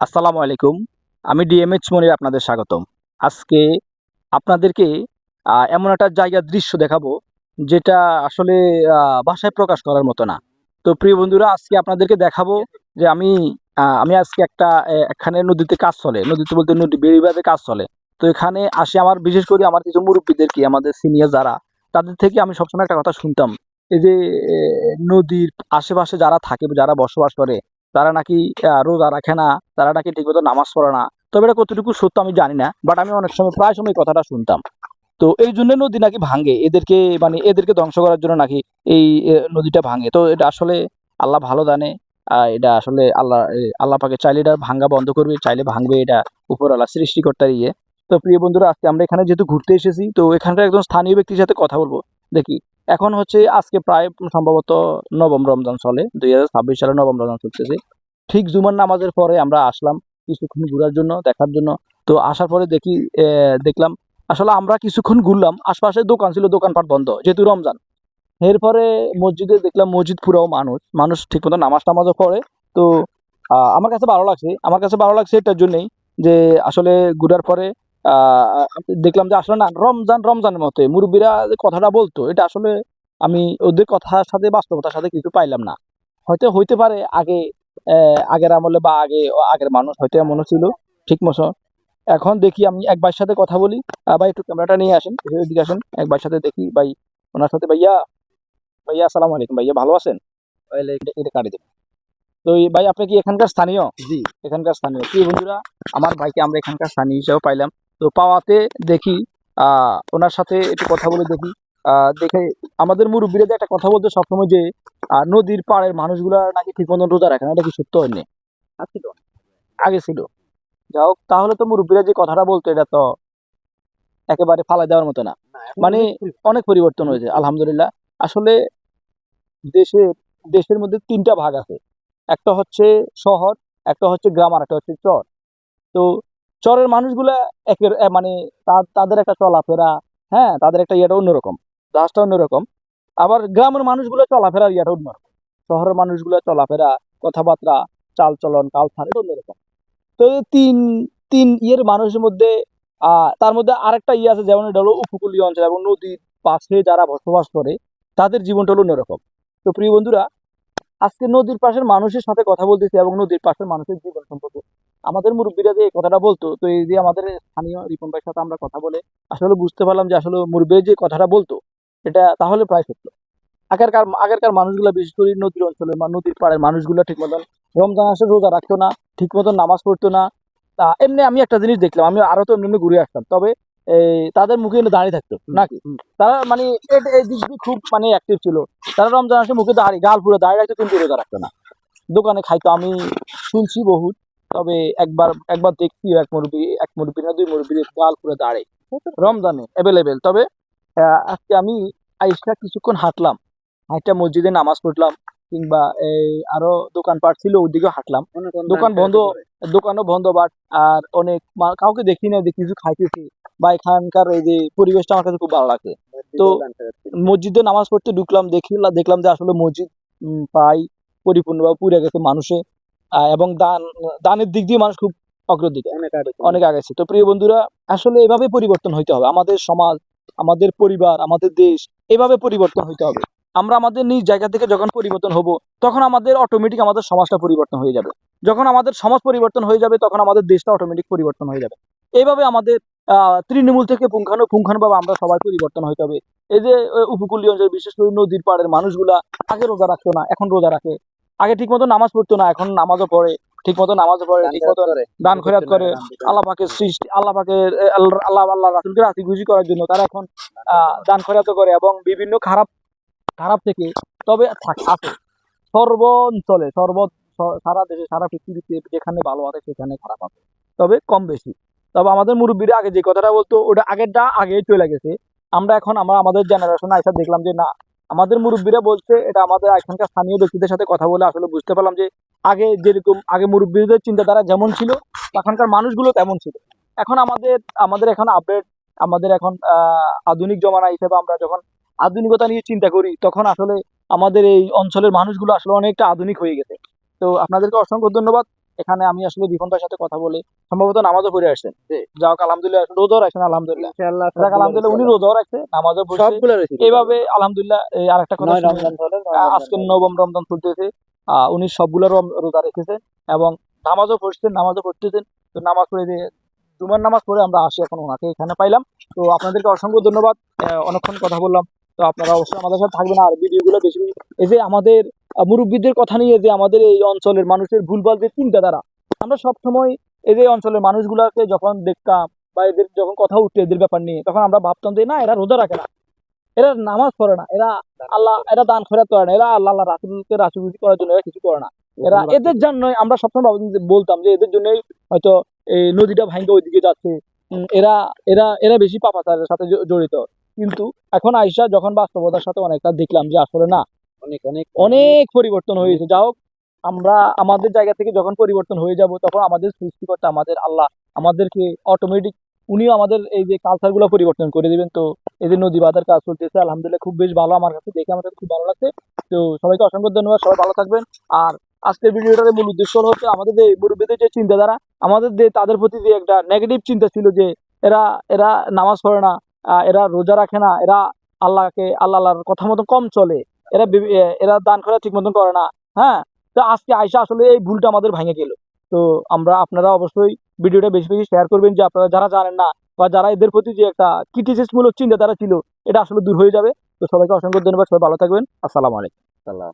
আসসালামু আলাইকুম। আমি ডিএমএইচ মনির আপনাদের স্বাগতম। আজকে আপনাদেরকে এমন একটা জায়গার দৃশ্য দেখাবো, যেটা আসলে ভাষায় প্রকাশ করার মতো না। তো প্রিয় বন্ধুরা, আজকে আপনাদেরকে দেখাবো যে আমি আজকে এখানে নদীতে কাজ চলে। নদীতে বলতে বেড়িবাঁধে কাজ চলে। তো এখানে আসি আমার বিশেষ করে আমার কিছু মুরুব্বিদেরকে, আমাদের সিনিয়র যারা, তাদের থেকে আমি সবসময় একটা কথা শুনতাম। এই যে নদীর আশেপাশে যারা থাকে, যারা বসবাস করে, তারা নাকি রোজা রাখে না, তারা নাকি ঠিকমতো নামাজ পড়ে না। তবে এটা কতটুকু সত্য আমি জানি না। বাট আমি অনেক সময় প্রায় সময় এই কথাটা শুনতাম। তো এইজন্য নদী নাকি ভাঙে। এদেরকে ধ্বংস করার জন্য নাকি এই নদীটা ভাঙে। তো এটা আসলে আল্লাহ ভালো জানে। এটা আসলে আল্লাহ পাকে চাইলে এটা ভাঙা বন্ধ করবে, চাইলে ভাঙবে, এটা উপরওয়ালা সৃষ্টিকর্তার ইয়ে। তো প্রিয় বন্ধুরা, আজকে আমরা এখানে যেহেতু ঘুরতে এসেছি, তো এখানকার একজন স্থানীয় ব্যক্তির সাথে কথা বলবো। দেখি, এখন হচ্ছে আজকে প্রায় সম্ভবত নবম রমজান চলে। ২০২৬ সালে নবম রমজান চলতেছে। ঠিক জুমার নামাজের পরে আমরা আসলাম কিছুক্ষণ ঘোরার জন্য, দেখার জন্য। তো আসার পরে দেখলাম আসলে আমরা কিছুক্ষণ ঘুরলাম। আশপাশে দোকান ছিল, দোকানপাট বন্ধ যেহেতু রমজান। এরপরে মসজিদে দেখলাম মসজিদ পুরাও মানুষ। মানুষ ঠিকমতো নামাজ-টামাজও পড়ে। তো আমার কাছে ভালো লাগছে। আমার কাছে ভালো লাগছে এটার জন্যেই যে আসলে ঘুরার পরে আ আ দেখলাম যে আসলে না, রমজানের মতোই মুরুব্বিরা যে কথাটা বলতো, এটা আসলে আমি ওদের কথার সাথে বাস্তবতার সাথে কিছু পাইলাম না। হয়তো হইতে পারে আগের আমলে বা আগের মানুষ হয়তো এমনও ছিল ঠিক মতো। এখন দেখি আমি এক ভাইয়ের সাথে কথা বলি। ভাই একটু ক্যামেরাটা নিয়ে আসেন, এদিকে আসেন। এক ভাইয়ের সাথে দেখি ভাই, ওনার সাথে ভাইয়া, ভাইয়া আসসালামু আলাইকুম। ভাইয়া ভালো আছেন? এটা কাটি দেন। তো এই ভাই, আপনি কি এখানকার স্থানীয়? জি, এখানকার স্থানীয়। প্রিয় বন্ধুরা, আমার ভাইকে আমরা এখানকার স্থানীয় হিসেবে পাইলাম। তো পাওয়াতে দেখি ওনার সাথে একটু কথা বলে দেখি। দেখে আমাদের মুরব্বিরা যে একটা কথা বলতো সবসময় যে নদীর পাড়ের মানুষগুলা নাকি ঠিক মতন রোজা রাখে না। এটা কি সত্য হয়নি? ছিল, আগে ছিল। যাই হোক, তাহলে তো মুরব্বিরা যে কথাটা বলতো এটা তো একেবারে ফালায় দেওয়ার মতো না। মানে অনেক পরিবর্তন হয়েছে আলহামদুলিল্লাহ। আসলে দেশে দেশের মধ্যে ৩ টা ভাগ আছে। একটা হচ্ছে শহর, একটা হচ্ছে গ্রাম, আর একটা হচ্ছে চর। তো চরের মানুষগুলা মানে তাদের একটা চলাফেরা, হ্যাঁ? তাদের একটা ইয়েটা অন্যরকম। জাহাজটা অন্যরকম। আবার গ্রামের মানুষগুলো চলাফেরার ইয়েটা অন্যরকম। শহরের মানুষগুলা চলাফেরা, কথাবার্তা, চালচলন, কালচার এটা অন্যরকম। তো এই ৩ ইয়ের মানুষের মধ্যে তার মধ্যে আরেকটা ইয়ে আছে, যেমন এটা হলো উপকূলীয় অঞ্চল এবং নদীর পাশে যারা বসবাস করে, তাদের জীবনটা হলো অন্যরকম। তো প্রিয় বন্ধুরা, আজকে নদীর পাশের মানুষের সাথে কথা বলতেছি এবং নদীর পাশের মানুষের জীবন সম্পর্কে। আমাদের মুরব্বীরা যে এই কথাটা বলতো, তো এই যে আমাদের স্থানীয় রিপন ভাইয়ের সাথে আমরা কথা বলে আসলে বুঝতে পারলাম যে আসলে মুরব্বীরা যে কথাটা বলতো, এটা তাহলে প্রায় সত্য। আগেরকার মানুষগুলা, বিশেষ করে নদীর অঞ্চলে বা নদীর পাড়ের মানুষগুলা ঠিক মতন রমজান আসলে রোজা রাখতো না, ঠিক মতন নামাজ পড়তো না। এমনি আমি একটা জিনিস দেখলাম, আমি আরো তো এমনি ঘুরে আসতাম, তবে তাদের মুখে কিন্তু দাঁড়িয়ে থাকতো নাকি, তারা মানে এই দিক দিয়ে খুব মানে অ্যাক্টিভ ছিল। তারা রমজান আসে মুখে দাড়ি, গাল পুরো দাঁড়িয়ে রাখতো, কিন্তু রোজা রাখতো না। দোকানে খাইতো, আমি শুনছি বহুত। তবে একবার একবার দেখছি এক মুরব্বি না ২ মুরব্বির গাল পুরো দাঁড়ে রমজানে এভেলেবেল। তবে আজকে আমি আইসা কিছুক্ষণ হাঁটলাম। হাঁইটা মসজিদে নামাজ পড়লাম, কিংবা এই আরো দোকানপাট ছিল ওইদিকেও হাঁটলাম। দোকান বন্ধ, দোকানও বন্ধ, বাট আর অনেক কাউকে দেখি না যে কিছু খাইতেছি, বা এখানকার এই যে পরিবেশটা আমার কাছে খুব ভালো লাগে। তো মসজিদে নামাজ পড়তে ঢুকলাম, দেখলাম যে আসলে মসজিদ প্রায় পরিপূর্ণভাবে পুড়ে গেছে মানুষে। এবং দানের দিক দিয়ে মানুষ খুব অগ্রদিকে, অনেক আগাইছে। তো প্রিয় বন্ধুরা, আসলে এভাবে পরিবর্তন হইতে হবে। আমাদের সমাজ, আমাদের পরিবার, আমাদের দেশ, এভাবে পরিবর্তন হইতে হবে। আমরা আমাদের নিজ জায়গা থেকে যখন পরিবর্তন হব, তখন আমাদের অটোমেটিক আমাদের সমাজটা পরিবর্তন হয়ে যাবে। যখন আমাদের সমাজ পরিবর্তন হয়ে যাবে, তখন আমাদের দেশটা অটোমেটিক পরিবর্তন হয়ে যাবে। এইভাবে আমাদের তৃণমূল থেকে পুঙ্খানুপুঙ্খানুভাবে আমরা সবাই পরিবর্তন হইতে হবে। এই যে উপকূলীয় অঞ্চল, বিশেষ করে নদীর পাড়ের মানুষগুলা আগে রোজা রাখতো না, এখন রোজা রাখে। আগে ঠিক মতো নামাজ পড়তো না, এখন নামাজও পড়ে। ঠিক মতো নামাজও পড়ে, ঠিক মতো দান খয়রাত করে। আল্লাহ পাকের সৃষ্টি, আল্লাহ পাকের আল্লাহ রাসূলকে রাজি খুশি করার জন্য তারা এখন দান খয়রাতও করে, এবং বিভিন্ন খারাপ খারাপ থেকে, তবে আছে সর্ব অঞ্চলে, সারা দেশে, সারা পৃথিবীতে যেখানে ভালো আছে সেখানে খারাপ আছে, তবে কম বেশি। তবে আমাদের মুরব্বীরা আগে যে কথাটা বলতো, ওটা আগেরটা আগেই চলে গেছে। আমরা আমাদের জেনারেশন আইসা দেখলাম যে না, আমাদের মুরব্বীরা বলছে, এটা আমাদের এখানকার স্থানীয় ব্যক্তিদের সাথে কথা বলে আসলে বুঝতে পারলাম যে আগে মুরব্বীদের চিন্তাধারা যেমন ছিল, এখনকার মানুষগুলো তেমন ছিল। এখন আমাদের আমাদের এখন আপডেট, আমাদের এখন আধুনিক জমানা হিসেবে আমরা যখন আধুনিকতা নিয়ে চিন্তা করি, তখন আসলে আমাদের এই অঞ্চলের মানুষগুলো আসলে অনেকটা আধুনিক হয়ে গেছে। তো আপনাদেরকে অসংখ্য ধন্যবাদ। এখানে আমি আসলে রিপন ভাইয়ের সাথে কথা বলে সম্ভবত নামাজও পড়ে আসছেন, যাক আলহামদুলিল্লাহ, রোজাও রাখছেন আলহামদুলিল্লাহ, ইনশাআল্লাহ যাক আলহামদুলিল্লাহ, উনি রোজাও রাখছে, নামাজও পড়ছে, সবগুলো রয়েছে এইভাবে আলহামদুলিল্লাহ। এই আরেকটা কথা নয় শুনুন, রমজান ধরে আজকে নবম রমজান চলতেছে, উনি সবগুলো রোজা রেখেছেন এবং নামাজও পড়ছেন, নামাজও পড়তেছেন। তো নামাজ পড়ে যে জুমার নামাজ পড়ে আমরা আসি, এখন ওনাকে এখানে পাইলাম। তো আপনাদেরকে অসংখ্য ধন্যবাদ, অনেকক্ষণ কথা বললাম। তো আপনারা অবশ্যই আমাদের সাথে থাকবেন আর ভিডিওগুলো বেশি বেশি, এই যে আমাদের মুরব্বীদের কথা নিয়ে যে আমাদের এই অঞ্চলের মানুষের ভুলভাল যে চিন্তাধারা, আমরা সবসময় এই যে অঞ্চলের মানুষগুলোকে যখন দেখতাম বা এদের যখন কথা উঠতো এদের ব্যাপার নিয়ে, তখন আমরা ভাবতাম যে না, এরা রোজা রাখে না, এরা নামাজ পড়ে না, এরা দান খয়রাত করে না, এরা আল্লাহ রাসূলকে রাসূলগিরি করার জন্য এরা কিছু করে না, এরা এদের জন্যই আমরা সবসময় বলতাম যে এদের জন্যই হয়তো এই নদীটা ভাঙ্গে ওইদিকে যাচ্ছে, এরা এরা এরা বেশি পাপাচারের সাথে জড়িত। কিন্তু এখন আইসা যখন বাস্তবতার সাথে অনেকটা দেখলাম যে আসলে না, অনেক অনেক অনেক পরিবর্তন হয়েছে। যা হোক, আমরা আমাদের জায়গা থেকে যখন পরিবর্তন হয়ে যাব, তখন আমাদের সৃষ্টিকর্তা আমাদের আল্লাহ আমাদেরকে অটোমেটিক উনিও আমাদের এই যে কালচার গুলো পরিবর্তন করে দিবেন। তো এই যে নদী বাঁধার কাজ চলতেছে আলহামদুলিল্লাহ, খুব বেশ ভালো, আমার কাছে দেখে আমার কাছে খুব ভালো লাগছে। তো সবাইকে অসংখ্য ধন্যবাদ, সবাই ভালো থাকবেন। আর আজকের ভিডিওটার মূল উদ্দেশ্য হচ্ছে আমাদের যে মুরব্বীদের যে চিন্তাধারা, আমাদের যে তাদের প্রতি যে একটা নেগেটিভ চিন্তা ছিল যে এরা এরা নামাজ পড়ে না, এরা রোজা রাখে না, এরা আল্লাহর কথা মতো কম চলে, এরা দান করা ঠিক মতন করে না। হ্যাঁ, তো আজকে আয়সা আসলে এই ভুলটা আমাদের ভেঙে গেল। তো আপনারা অবশ্যই ভিডিওটা বেশি বেশি শেয়ার করবেন, যে আপনারা যারা জানেন না বা যারা এদের প্রতি যে একটা ক্রিটিসিজমূলক চিন্তাধারা ছিল, এটা আসলে দূর হয়ে যাবে। তো সবাইকে অসংখ্য ধন্যবাদ, সবাই ভালো থাকবেন, আসসালামু আলাইকুম। সালাম।